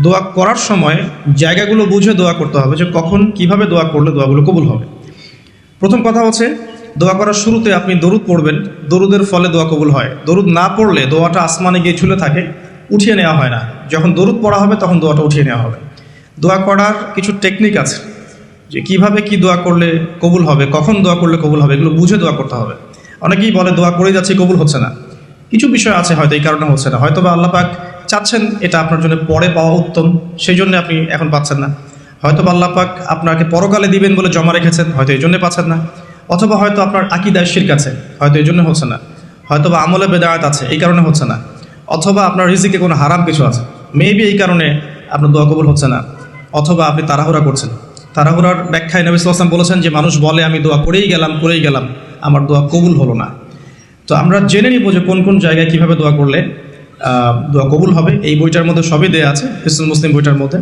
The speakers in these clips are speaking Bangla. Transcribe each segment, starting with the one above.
দোয়া করার সময় জায়গাগুলো বুঝে দোয়া করতে হবে, যে কখন কিভাবে দোয়া করলে দোয়াগুলো কবুল হবে। প্রথম কথা হচ্ছে, দোয়া করার শুরুতে আপনি দরুদ পড়বেন, দরুদের ফলে দোয়া কবুল হয়। দরুদ না পড়লে দোয়াটা আসমানে গিয়ে ঝুলে থাকে, উঠিয়ে নেওয়া হয় না। যখন দরুদ পড়া হবে তখন দোয়াটা উঠিয়ে নেওয়া হবে। দোয়া করার কিছু টেকনিক আছে, যে কিভাবে কি দোয়া করলে কবুল হবে, কখন দোয়া করলে কবুল হবে, এগুলো বুঝে দোয়া করতে হবে। অনেকেই বলে দোয়া করে যাচ্ছে কবুল হচ্ছে না। কিছু বিষয় আছে হয়তো এই কারণে হচ্ছে না, হয়তো বা আল্লাহ পাক চাচ্ছেন এটা আপনার জন্য পরে পাওয়া উত্তম, সেই জন্য আপনি এখন পাচ্ছেন না। হয়তো বা আল্লাহ পাক আপনাকে পরকালে দিবেন বলে জমা রেখেছেন, হয়তো এই জন্য পাচ্ছেন না। অথবা হয়তো আপনার আকীদায় শিরক আছে, হয়তো এই জন্য হচ্ছে না। হয়তো বা আমলে বেদায়াত আছে, এই কারণে হচ্ছে না। অথবা আপনার রিজিকে কোনো হারাম কিছু আছে, মেবি এই কারণে আপনার দোয়া কবুল হচ্ছে না। অথবা আপনি তাড়াহুড়া করছেন। তাড়াহুড়ার ব্যাখ্যায় নবী সাল্লাল্লাহু আলাইহি ওয়াসাল্লাম বলেছেন যে মানুষ বলে আমি দোয়া করেই গেলাম, আমার দোয়া কবুল হলো না। তো আমরা জেনে নিব যে কোন কোন জায়গায় কীভাবে দোয়া করলে দোয়া কবুল হবে। এই বইটার মধ্যে সবই দেয়া আছে, হিসনুল মুসলিম বইটার মধ্যে।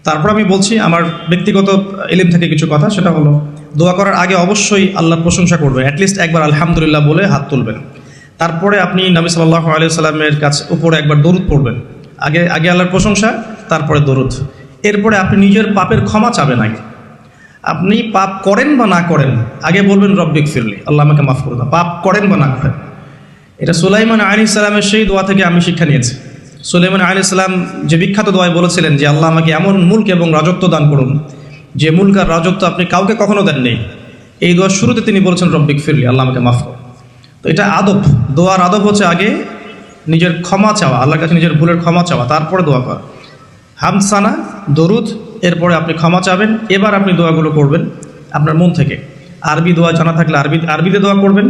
তারপর আমি বলছি আমার ব্যক্তিগত ইলম থেকে কিছু কথা, সেটা হলো দোয়া করার আগে অবশ্যই আল্লাহর প্রশংসা করবেন, অ্যাটলিস্ট একবার আলহামদুলিল্লাহ বলে হাত তুলবেন। তারপরে আপনি নবী সাল্লাল্লাহু আলাইহি ওয়াসাল্লামের কাছে উপরে একবার দরুদ পড়বেন। আগে আল্লাহর প্রশংসা, তারপরে দরুদ। এরপরে আপনি নিজের পাপের ক্ষমা চাবেন। আগে আপনি পাপ করেন বা না করেন, আগে বলবেন রব্বিক ফিরলি, আল্লাহ আমাকে মাফ করে দাও, পাপ করেন বা না করেন। এটা সুলাইমান আলাইহিস সালামের সেই দোয়া থেকে আমি শিক্ষা নিয়েছি। সুলাইমান আলাইহিস সালাম যে বিখ্যাত দোয়ায় বলেছিলেন যে আল্লাহ আমাকে এমন মুলক এবং রাজত্ব দান করুন যে মুলক আর রাজত্ব আপনি কাউকে কখনো দেননি। এই দোয়ার শুরুতে তিনি বলেছেন রব্বিক ফিরলি, আল্লাহ আমাকে মাফ করুন। তো এটা আদব, দোয়ার আদব হচ্ছে আগে নিজের ক্ষমা চাওয়া, আল্লাহর কাছে নিজের ভুলের ক্ষমা চাওয়া, তারপরে দোয়া করা। হামসানা, দরুদ, এরপরে আপনি ক্ষমা চাবেন। এবার আপনি দোয়াগুলো করবেন আপনার মন থেকে। আরবি দোয়া জানা থাকলে আরবিতে দোয়া করবেন,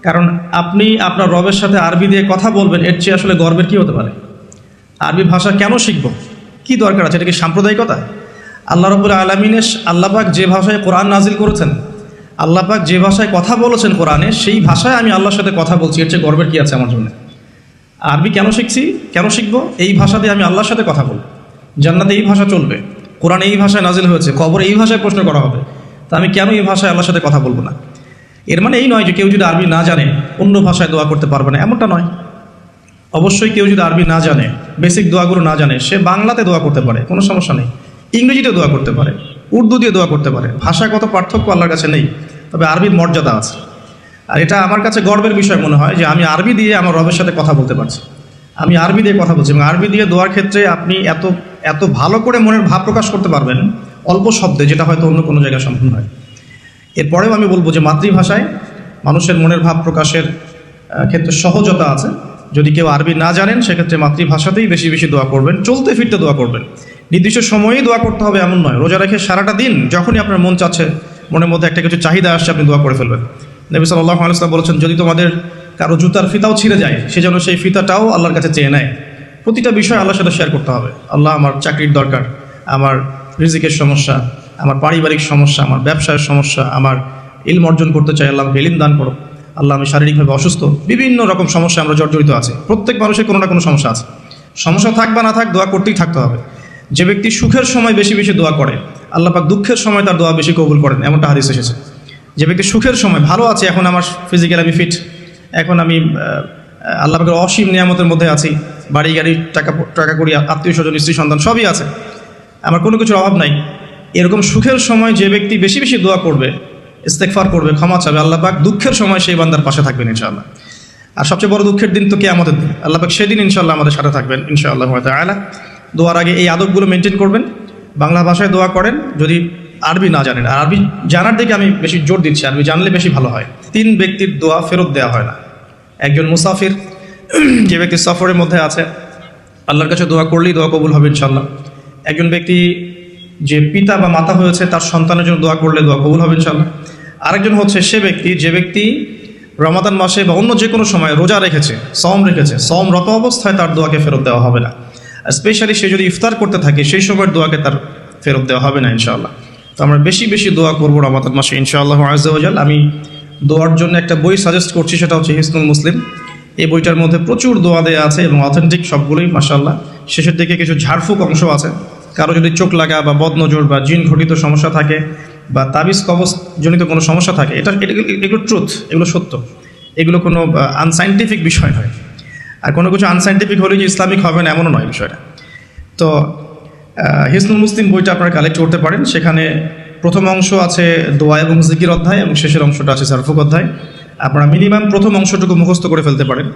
কারণ আপনি আপনার রবের সাথে আরবি দিয়ে কথা বলবেন, এর চেয়ে আসলে গর্বের কী হতে পারে। আরবি ভাষা কেন শিখব, কি দরকার আছে, এটা কি সাম্প্রদায়িকতা? আল্লাহ রাব্বুল আলামিনের আল্লাহ পাক যে ভাষায় কোরআন নাজিল করেছেন, আল্লাহ পাক যে ভাষায় কথা বলেছেন কোরআনে, সেই ভাষায় আমি আল্লাহর সাথে কথা বলছি, এর চেয়ে গর্বের কী আছে আমার জন্য? আরবি কেন শিখবো? এই ভাষা দিয়ে আমি আল্লাহর সাথে কথা বলবো। জান্নাতে এই ভাষা চলবে, কোরআন এই ভাষায় নাজিল হয়েছে, কবরে এই ভাষায় প্রশ্ন করা হবে, তা আমি কেন এই ভাষায় আল্লাহর সাথে কথা বলবো না? এর মানে এই নয় যে কেউ যদি আরবি না জানে অন্য ভাষায় দোয়া করতে পারবে না, এমনটা নয়। অবশ্যই কেউ যদি আরবি না জানে, বেসিক দোয়াগুলো না জানে, সে বাংলাতে দোয়া করতে পারে, কোনো সমস্যা নেই। ইংরেজিতে দোয়া করতে পারে, উর্দু দিয়ে দোয়া করতে পারে। ভাষাগত পার্থক্য আল্লাহর কাছে নেই, তবে আরবির মর্যাদা আছে। আর এটা আমার কাছে গর্বের বিষয় মনে হয় যে আমি আরবি দিয়ে আমার রবের সাথে কথা বলতে পারছি। আমি আরবি দিয়ে কথা বলছি, এবং আরবি দিয়ে দোয়ার ক্ষেত্রে আপনি এত ভালো করে মনের ভাব প্রকাশ করতে পারবেন অল্প শব্দে, যেটা হয়তো অন্য কোনো জায়গায় সম্ভব নয়। এরপরেও আমি বলবো যে মাতৃভাষায় মানুষের মনের ভাব প্রকাশের ক্ষেত্রে সহজতা আছে। যদি কেউ আরবি না জানেন, সেক্ষেত্রে মাতৃভাষাতেই বেশি বেশি দোয়া করবেন, চলতে ফিরতে দোয়া করবেন। নির্দিষ্ট সময়েই দোয়া করতে হবে এমন নয়, রোজা রেখে সারাটা দিন যখনই আপনার মন চাচ্ছে, মনের মধ্যে একটা কিছু চাহিদা আসছে, আপনি দোয়া করে ফেলবেন। নবী সাল্লাল্লাহু আলাইহি ওয়াসাল্লাম বলেছেন, যদি তোমাদের কারো জুতার ফিতাও ছিঁড়ে যায়, সে যেন সেই ফিতাটাও আল্লাহর কাছে চেয়ে নেয়। প্রতিটা বিষয় আল্লাহর সাথে শেয়ার করতে হবে। আল্লাহ, আমার চাকরির দরকার, আমার রিজিকের সমস্যা, আমার পারিবারিক সমস্যা, আমার ব্যবসায়ের সমস্যা, আমার ইলম অর্জন করতে চাই, আল্লাহ আমাকে ইলম দান করো। আল্লাহ, আমি শারীরিকভাবে অসুস্থ। বিভিন্ন রকম সমস্যা আমরা জর্জরিত আছি, প্রত্যেক মানুষের কোনো না কোনো সমস্যা আছে। সমস্যা থাক বা না থাক, দোয়া করতেই থাকতে হবে। যে ব্যক্তি সুখের সময় বেশি বেশি দোয়া করে, আল্লাহ পাক দুঃখের সময় তার দোয়া বেশি কবুল করেন, এমনটা হাদিস এসেছে। যে ব্যক্তি সুখের সময় ভালো আছে, এখন আমার ফিজিক্যাল আমি ফিট, এখন আমি আল্লাহ পাকের অসীম নিয়ামতের মধ্যে আছি, বাড়ি গাড়ি টাকা করি, আত্মীয় স্বজন, স্ত্রী সন্তান সবই আছে, আমার কোনো কিছুর অভাব নাই। এরকম সুখের সময় যে ব্যক্তি বেশি বেশি দোয়া করবে, ইস্তেগফার করবে, ক্ষমা চাবে, আল্লাহ পাক দুঃখের সময় সেই বান্দার পাশে থাকবেন ইনশাআল্লাহ। আর সবচেয়ে বড় দুঃখের দিন তো কিয়ামতের দিন, আল্লাহ পাক সেদিন ইনশাআল্লাহ আমাদের সাথে থাকবেন ইনশাআল্লাহ তাআলা। দোয়ার আগে এই আদবগুলো মেনটেন করবেন। বাংলা ভাষায় দোয়া করেন যদি আরবি না জানেন, আর আরবি জানার দিকে আমি বেশি জোর দিচ্ছি, আরবি জানলে বেশি ভালো হয়। 3 ব্যক্তির দোয়া ফেরত দেওয়া হয় না। একজন মুসাফির, যে ব্যক্তি সফরের মধ্যে আছে, আল্লাহর কাছে দোয়া করলেই দোয়া কবুল হবে ইনশাআল্লাহ। একজন ব্যক্তি যে পিতা বা মাতা হয়েছে, তার সন্তানের জন্য দোয়া করলে দোয়া কবুল হবে ইনশাআল্লাহ। আরেকজন হচ্ছে সে ব্যক্তি যে ব্যক্তি রমাদান মাসে বা অন্য যে কোনো সময় রোজা রেখেছে, সমরত অবস্থায় তার দোয়াকে ফেরত দেওয়া হবে না। স্পেশালি সে যদি ইফতার করতে থাকে, সেই সময়ের দোয়াকে তার ফেরত দেওয়া হবে না ইনশাআল্লাহ। তো আমরা বেশি বেশি দোয়া করবো রমাদান মাসে ইনশাআল্লাহ আযজা ওয়া জাল। আমি দোয়ার জন্য একটা বই সাজেস্ট করছি, সেটা হচ্ছে হিসনুল মুসলিম। এই বইটার মধ্যে প্রচুর দোয়া দেওয়া আছে এবং অথেন্টিক সবগুলোই মাশাআল্লাহ। শেষের দিকে কিছু ঝাড়ফুঁক অংশ আছে। কারো যদি চোখ লাগা বা বদনজর বা জিন ঘটিত সমস্যা থাকে, বা তাবিজ কবজ জনিত কোনো সমস্যা থাকে, এগুলো ট্রুথ, এগুলো সত্য, এগুলো কোনো আনসাইন্টিফিক বিষয় নয়। আর কোনো কিছু আনসাইন্টিফিক হলে যে ইসলামিক হবে না, এমনও নয় বিষয়টা। তো হিসনুল মুসলিম বইটা আপনারা কালেক্ট করতে পারেন। সেখানে প্রথম অংশ আছে দোয়া এবং জিকির অধ্যায়, এবং শেষের অংশটা আছে সারফুক অধ্যায়। আপনারা মিনিমাম প্রথম অংশটুকু মুখস্থ করে ফেলতে পারেন।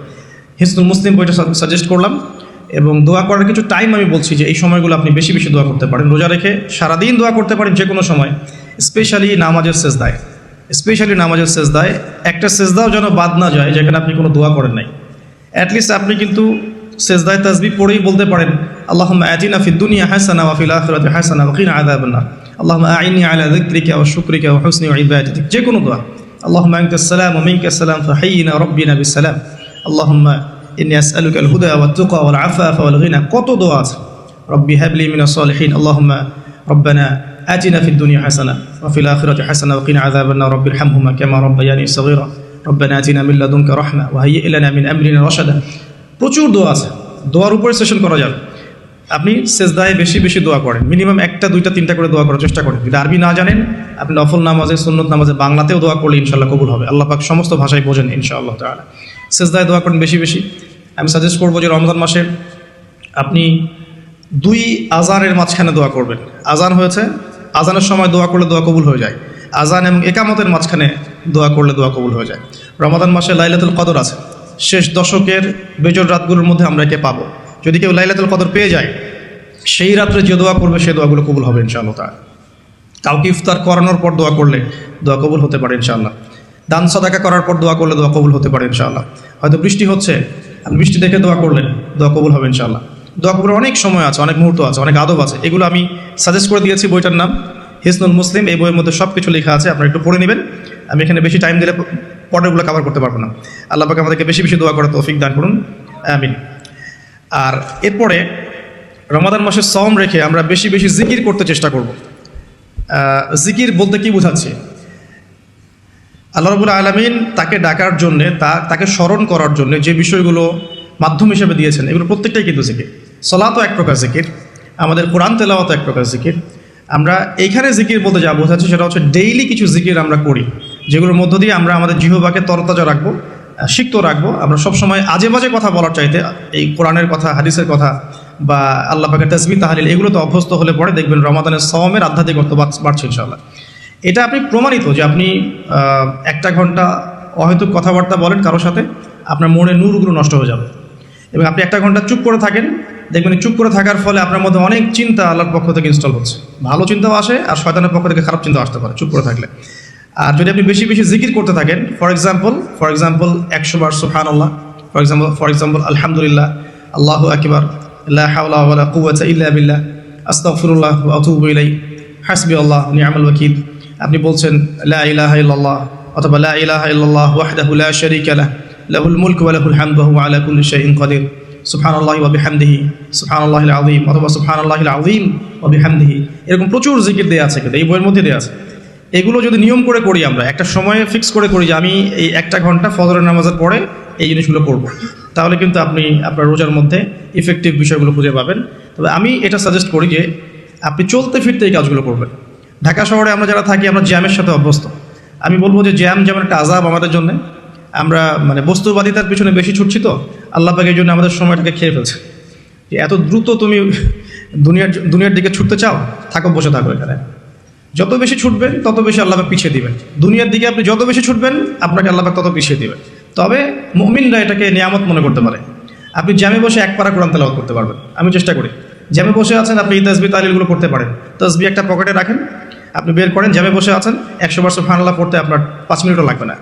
হিসনুল মুসলিম বইটা সাজেস্ট করলাম। এবং দোয়া করার কিছু টাইম আমি বলছি যে এই সময়গুলো আপনি বেশি বেশি দোয়া করতে পারেন। রোজা রেখে সারাদিন দোয়া করতে পারেন যে কোনো সময়, স্পেশালি নামাজের সেজদায় একটা সেজদাও যেন বাদ না যায় যেখানে আপনি কোনো দোয়া করেন নাই। অ্যাটলিস্ট আপনি কিন্তু সেজদায় তাসবিহ পড়েই বলতে পারেন, আল্লাহুম্মা আতিনা ফিদ দুনিয়া হাসানা ওয়া ফিল আখিরাতি হাসানা ওয়া কিনা আযাবান নার, আল্লাহুম্মা আইনি আলা যিকরিকা ওয়া শুকরিকা ওয়া হুসনি ইবাদাতিক, যে কোনো দোয়া। আল্লাহুম্মা আনতাস সালাম ওয়া মিনকাস সালাম ফাহাইয়িনা রাব্বিনা বিস সালাম, আল্লাহুম্মা ইন্নী আসআলুকা আল হুদা ওয়াত তুকা ওয়াল আফাফা ওয়াল গিনা। কত দোয়া আছে। রব্বি হাবলি মিনাস সালিহিন, আল্লাহুম্মা রব্বানা আতিনা ফিদ দুনিয়া হাসানা ওয়া ফিল আখিরাতি হাসানা ওয়া কিনা আযাবান নার, রব্বির হামহুমা কামা রাব্বায়ানি সগীরা, রব্বানা আতিনা মিন লাদুনকা রাহমা ওয়া হাইয়্যি লানা মিন আমরিনা রাশাদা। প্রচুর দোয়া আছে, দোয়ার উপরে সেশন করা যাবে। আপনি সেজদায় বেশি বেশি দোয়া করেন, মিনিমাম 1টা 2টা 3টা করে দোয়া করার চেষ্টা করেন। যদি আরবি না জানেন, আপনি নফল নামাজে, সুন্নত নামাজে বাংলাতেও দোয়া করলে ইনশাআল্লাহ কবুল হবে। আল্লাহ পাক সমস্ত ভাষায় বোঝেন ইনশাআল্লাহ তাআলা। সেজদায় দোয়া করেন বেশি বেশি। আমি সাজেস্ট করবো যে রমজান মাসে আপনি 2 আজানের মাঝখানে দোয়া করবেন। আজান হয়েছে, আজানের সময় দোয়া করলে দোয়া কবুল হয়ে যায়। আজান এবং একামতের মাঝখানে দোয়া করলে দোয়া কবুল হয়ে যায়। রমাদান মাসে লাইলাতুল কদর আছে, শেষ দশকের বেজর রাতগুলোর মধ্যে আমরা একে পাবো। যদি কেউ লাইলাতুল কদর পেয়ে যায়, সেই রাত্রে যে দোয়া করবে সেই দোয়াগুলো কবুল হবে ইনশাআল্লাহ তাআলা। কাউকে ইফতার করানোর পর দোয়া করলে দোয়া কবুল হতে পারে ইনশাআল্লাহ। দান সাদাকা করার পর দোয়া করলে দোয়া কবুল হতে পারে ইনশাআল্লাহ। হয়তো বৃষ্টি হচ্ছে, আপনি বৃষ্টি দেখে দোয়া করলেন, দোয়া কবুল হবে ইনশাআল্লাহ। দোয়া কবুলের অনেক সময় আছে, অনেক মুহূর্ত আছে, অনেক আদব আছে। এগুলো আমি সাজেস্ট করে দিয়েছি। বইটার নাম হিসনুল মুসলিম। এই বইয়ের মধ্যে সব কিছু লেখা আছে, আপনারা একটু পড়ে নেবেন। আমি এখানে বেশি টাইম দিলে পরেরগুলো কভার করতে পারবো না। আল্লাহ পাক আমাদেরকে বেশি বেশি দোয়া করার তৌফিক দান করুন, আমিন। আর এরপরে রমাদান মাসে সওম রেখে আমরা বেশি বেশি জিকির করতে চেষ্টা করব। জিকির বলতে কি বোঝাচ্ছি? আল্লাহ রাব্বুল আলামিন তাকে ডাকার জন্যে, তাকে স্মরণ করার জন্য যে বিষয়গুলো মাধ্যম হিসেবে দিয়েছেন, এগুলো প্রত্যেকটাই কিন্তু জিকির। সলাতও এক প্রকার জিকির, আমাদের কোরআন তেলাওয়াতও এক প্রকার জিকির। আমরা এইখানে জিকির বলতে যা বোঝাচ্ছি সেটা হচ্ছে ডেইলি কিছু জিকির আমরা করি, যেগুলোর মধ্য দিয়ে আমরা আমাদের জিহ্বাকে তরতাজা রাখবো, সিক্ত রাখবো। আমরা সবসময় আজে বাজে কথা বলার চাইতে এই কোরআনের কথা, হাদিসের কথা বা আল্লাহ পাকের তাসবিহ তাহলিল, এগুলোতে অভ্যস্ত হলে পরে দেখবেন রমাদানের সওমের আধ্যাত্মিকতা বাড়ছে ইনশাআল্লাহ। এটা আপনি প্রমাণিত যে আপনি 1টা ঘন্টা অহেতুক কথাবার্তা বলেন কারোর সাথে, আপনার মনের নূরগুলো নষ্ট হয়ে যাবে। এবং আপনি 1টা ঘন্টা চুপ করে থাকেন, দেখবেন চুপ করে থাকার ফলে আপনার মধ্যে অনেক চিন্তা আল্লাহর পক্ষ থেকে ইনস্টল হচ্ছে। ভালো চিন্তাও আসে, আর শয়তানের পক্ষ থেকে খারাপ চিন্তা আসতে পারে চুপ করে থাকলে। আর যদি আপনি বেশি বেশি জিকির করতে থাকেন, ফর এক্সাম্পল 100 বার সুবহানাল্লাহ, ফর এক্সাম্পল আলহামদুলিল্লাহ, আল্লাহু আকবার, লা হাওলা ওয়ালা কুওয়াতা ইল্লা বিল্লাহ, আস্তাগফিরুল্লাহ ওয়া আতুবু ইলাইহি, হাসবিয়াল্লাহ নি'মাল ওয়াকিল। আপনি বলছেন লা ইলাহা ইল্লাল্লাহ অথবা লা ইলাহা ইল্লাল্লাহ ওয়াহদাহু লা শারীকা লাহু, লাহুল মুলকু ওয়া লাহুল হামদু ওয়া হুয়া আলা কুল্লি শাইইন কাদির, সুবহানাল্লাহি ওয়া বিহামদিহি, সুবহানাল্লাহিল আযীম অথবা সুবহানাল্লাহিল আযীম ওয়া বিহামদিহি। এরকম প্রচুর জিকির দেয়া আছে, কিন্তু এই বইয়ের মধ্যে দেয়া আছে। এগুলো যদি নিয়ম করে করি, আমরা একটা সময়ে ফিক্স করে করি যে আমি এই 1টা ঘন্টা ফজরের নামাজের পরে এই জিনিসগুলো করব, তাহলে কিন্তু আপনি আপনার রোজার মধ্যে ইফেক্টিভ বিষয়গুলো খুঁজে পাবেন। তবে আমি এটা সাজেস্ট করি যে আপনি চলতে ফিরতে এই কাজগুলো করবেন। ঢাকা শহরে আমরা যারা থাকি, আমরা জ্যামের সাথে অভ্যস্ত। আমি বলবো যে জ্যাম যেমন একটা আযাব আমাদের জন্য, আমরা মানে বস্তুবাদিতার পিছনে বেশি ছুটছি, তো আল্লাহ পাক এই জন্য আমাদের সময়টাকে খেয়ে ফেলছে। যে এত দ্রুত তুমি দুনিয়ার দিকে ছুটতে চাও, থাকো, বসে থাকো এখানে। যত বেশি ছুটবেন তত বেশি আল্লাহ পাক পিছিয়ে দিবেন। দুনিয়ার দিকে আপনি যত বেশি ছুটবেন, আপনাকে আল্লাহ পাক তত পিছিয়ে দিবেন। তবে মুমিনরা এটাকে নিয়ামত মনে করতে পারে। আপনি জ্যামে বসে 1 পারা কোরআন তেলাওয়াত করতে পারবেন। আমি চেষ্টা করি, জ্যামে বসে আছেন আপনি এই তাসবিহ তাহলিলগুলো করতে পারেন। তাসবিহ একটা পকেটে রাখেন, আপনি বের করেন, জ্যামে বসে আছেন, 100 বার সুবহানাল্লাহ পড়তে আপনার 5 মিনিটও লাগবে না।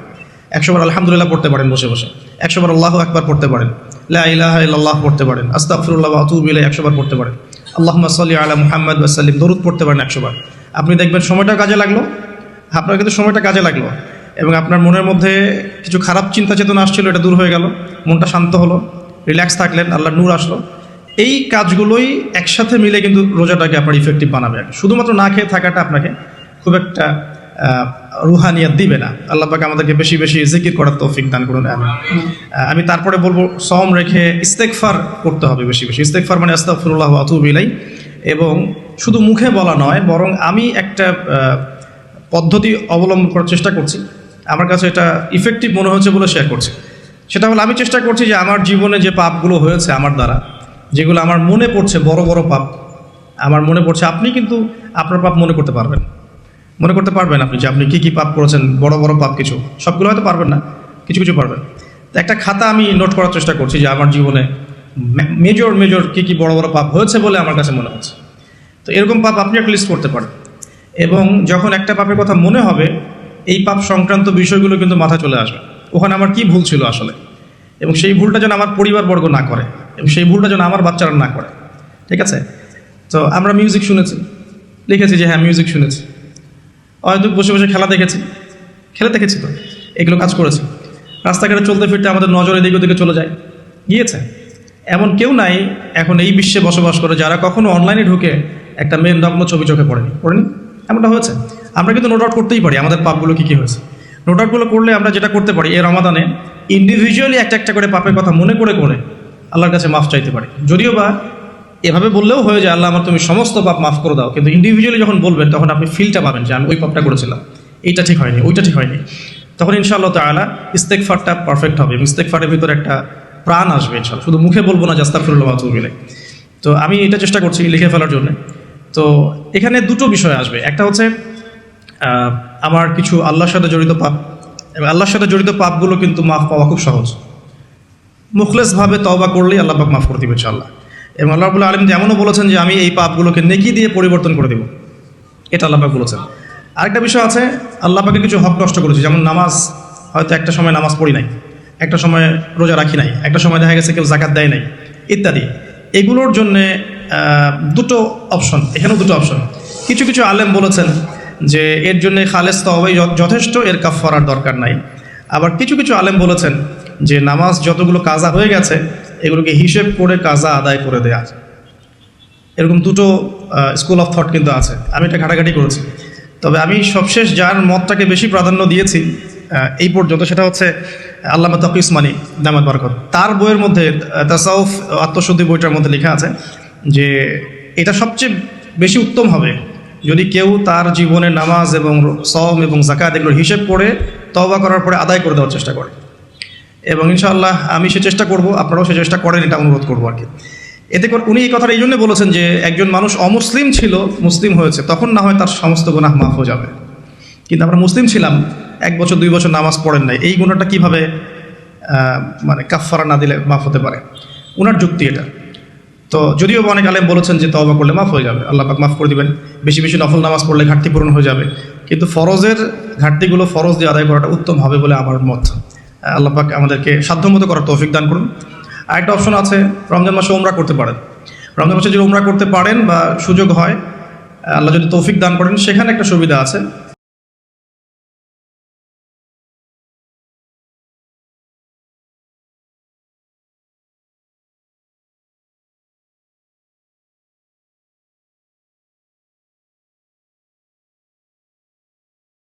100 বার আলহামদুলিল্লাহ পড়তে পারেন বসে বসে, 100 বার আল্লাহু আকবার পড়তে পারেন, লা ইলাহা ইল্লাল্লাহ পড়তে পারেন, আস্তাগফিরুল্লাহ ওয়া আতুবু ইলাইহি 100 বার পড়তে পারেন, আল্লাহুম্মা সাল্লি আলা মুহাম্মাদ ওয়া সাল্লিম দরুদ পড়তে পারেন 100 বার। আপনি দেখবেন সময়টা কাজে লাগলো, আপনার কিন্তু সময়টা কাজে লাগলো, এবং আপনার মনের মধ্যে কিছু খারাপ চিন্তা চেতনা আসছিল, এটা দূর হয়ে গেল, মনটা শান্ত হলো, রিল্যাক্স থাকলেন, আল্লাহর নূর আসলো। এই কাজগুলোই একসাথে মিলে কিন্তু রোজাটাকে আপনার ইফেক্টিভ বানাবে। শুধুমাত্র না খেয়ে থাকাটা আপনাকে খুব একটা রুহানিয়াত দিবে না। আল্লাহ পাক আমাদেরকে বেশি বেশি জিকির করার তৌফিক দান করুন, আমিন। আমি তারপরে বলবো সওম রেখে ইস্তেগফার করতে হবে বেশি বেশি। ইস্তেগফার মানে আস্তাগফিরুল্লাহ ওয়া আতুবু ইলাইহি, এবং শুধু মুখে বলা নয়, বরং আমি একটা পদ্ধতি অবলম্বন করার চেষ্টা করছি। আমার কাছে এটা ইফেক্টিভ মনে হচ্ছে বলে শেয়ার করছি। সেটা হলো, আমি চেষ্টা করছি যে আমার জীবনে যে পাপগুলো হয়েছে আমার দ্বারা, যেগুলো আমার মনে পড়ছে বড় বড় পাপ, আমার মনে পড়ছে, আপনি কিন্তু আপনার পাপ মনে করতে পারবেন, আপনি যে আপনি কী কী পাপ করেছেন, বড় বড় পাপ কিছু, সবগুলো হয়তো পারবেন না, কিছু কিছু পারবেন। তো একটা খাতা আমি নোট করার চেষ্টা করছি যে আমার জীবনে মেজর কী কী বড় বড় পাপ হয়েছে বলে আমার কাছে মনে হচ্ছে। তো এরকম পাপ আপনি একটা লিস্ট করতে পারেন, এবং যখন একটা পাপের কথা মনে হবে, এই পাপ সংক্রান্ত বিষয়গুলো কিন্তু মাথায় চলে আসবে, ওখানে আমার কি ভুল ছিল আসলে, এবং সেই ভুলটা যেন আমার পরিবারবর্গ না করে, এবং সেই ভুলটা যেন আমার বাচ্চারা না করে। ঠিক আছে? তো আমরা মিউজিক শুনেছি, লিখেছি যে হ্যাঁ মিউজিক শুনেছি, হয়তো বসে বসে খেলা দেখেছি তো, এগুলো কাজ করেছি। রাস্তাঘাটে চলতে ফিরতে আমাদের নজর এদিকে ওদিকে চলে যায়, গিয়েছে। এমন কেউ নাই এখন এই বিশ্বে বসবাস করে যারা কখনো অনলাইনে ঢুকে একটা মেয়ের নগ্ন ছবি চোখে পড়েনি। এমনটা হয়েছে। আমরা কিন্তু নোট আউট করতেই পারি আমাদের পাপগুলো কী কী হয়েছে। নোট আউটগুলো করলে আমরা যেটা করতে পারি, এই রমাদানে ইন্ডিভিজুয়ালি একটা একটা করে পাপের কথা মনে করে আল্লাহর কাছে মাফ চাইতে পারি। যদিও বা এভাবে বললেও হয়ে যায়, আল্লাহ আমার তুমি সমস্ত পাপ মাফ করে দাও, কিন্তু ইন্ডিভিজুয়ালি যখন বলবেন তখন আপনি ফিলটা পাবেন যে আমি ওই পাপটা করেছিলাম, এইটা ঠিক হয়নি, ওইটা ঠিক হয়নি। তখন ইনশাআল্লাহ তাআলা ইস্তেগফারটা পারফেক্ট হবে, ইস্তেগফারের ভিতরে একটা প্রাণ আসবে ইনশাআল্লাহ। শুধু মুখে বলবো না যে আস্তাগফিরুল্লাহ ওয়া আতুবু ইলাইহ। তো আমি এটা চেষ্টা করছি লিখে ফেলার জন্য। তো এখানে দুটো বিষয় আসবে, একটা হচ্ছে আমার কিছু আল্লাহর সাথে জড়িত পাপ, এবং আল্লাহর সাথে জড়িত পাপগুলো কিন্তু মাফ পাওয়া খুব সহজ। মুখলেসভাবে তওবা করলেই আল্লাহ পাক মাফ করে দিবে ইনশাআল্লাহ। এবং আল্লাহ রাব্বুল আলামিন এমনও বলেছেন যে আমি এই পাপগুলোকে নেকি দিয়ে পরিবর্তন করে দেব, এটা আল্লাহ পাক বলেছেন। আরেকটা বিষয় আছে, আল্লাহ পাকের কিছু হক নষ্ট করেছি, যেমন নামাজ, হয়তো একটা সময় নামাজ পড়ি নাই, একটা সময় রোজা রাখি নাই, একটা সময় দেখা গেছে কেউ জাকাত দেয় নাই ইত্যাদি। এগুলোর জন্যে দুটো অপশন, এখানেও দুটো অপশন। কিছু কিছু আলেম বলেছেন যে এর জন্যে খালেস তওবাই যথেষ্ট, এর কাফারার দরকার নাই। আবার কিছু কিছু আলেম বলেছেন যে নামাজ যতগুলো কাজা হয়ে গেছে এগুলোকে হিসেব করে কাজা আদায় করে দেয়া। এরকম দুটো স্কুল অফ থট কিন্তু আছে, আমি এটা ঘাটাঘাটি করেছি। তবে আমি সবশেষ যার মতটাকে বেশি প্রাধান্য দিয়েছি এই পর্যন্ত, সেটা হচ্ছে আল্লামা তাকি উসমানী দামাত বারাকাত। তার বইয়ের মধ্যে তাসাউফ আত্মশুদ্ধি বইটার মধ্যে লেখা আছে যে এটা সবচেয়ে বেশি উত্তম হবে যদি কেউ তার জীবনে নামাজ এবং সওম এবং যাকাত এগুলোর হিসেব করে তওবা করার পরে আদায় করে দেওয়ার চেষ্টা করে। এবং ইনশাআল্লাহ আমি সে চেষ্টা করব, আপনারাও সে চেষ্টা করেন, এটা অনুরোধ করবো আর কি। এতে করে উনি এই কথাটা এই জন্য বলেছেন যে একজন মানুষ অমুসলিম ছিল, মুসলিম হয়েছে, তখন না হয় তার সমস্ত গুনাহ মাফ হয়ে যাবে, কিন্তু আমরা মুসলিম ছিলাম, 1 বছর 2 বছর নামাজ পড়েন নাই, এই গুনাহটা কীভাবে মানে কাফফারা না দিলে মাফ হতে পারে? ওনার যুক্তি এটা। তো যদিও অনেক আলেম বলেছেন যে তওবা করলে মাফ হয়ে যাবে, আল্লাহ পাক মাফ করে দিবেন, বেশি বেশি নফল নামাজ পড়লে ঘাটতি পূরণ হয়ে যাবে, কিন্তু ফরজের ঘাটতিগুলো ফরজ দিয়ে আদায় করাটা উত্তম হবে বলে আমার মত। আল্লাহ পাক আমাদেরকে সাধ্যমতো করার তৌফিক দান করুন। আরেকটা অপশন আছে, রমজান মাসে উমরা করতে পারেন। রমজান মাসে যদি উমরা করতে পারেন বা সুযোগ হয়, আল্লাহ যদি তৌফিক দান করেন, সেখানে একটা সুবিধা আছে,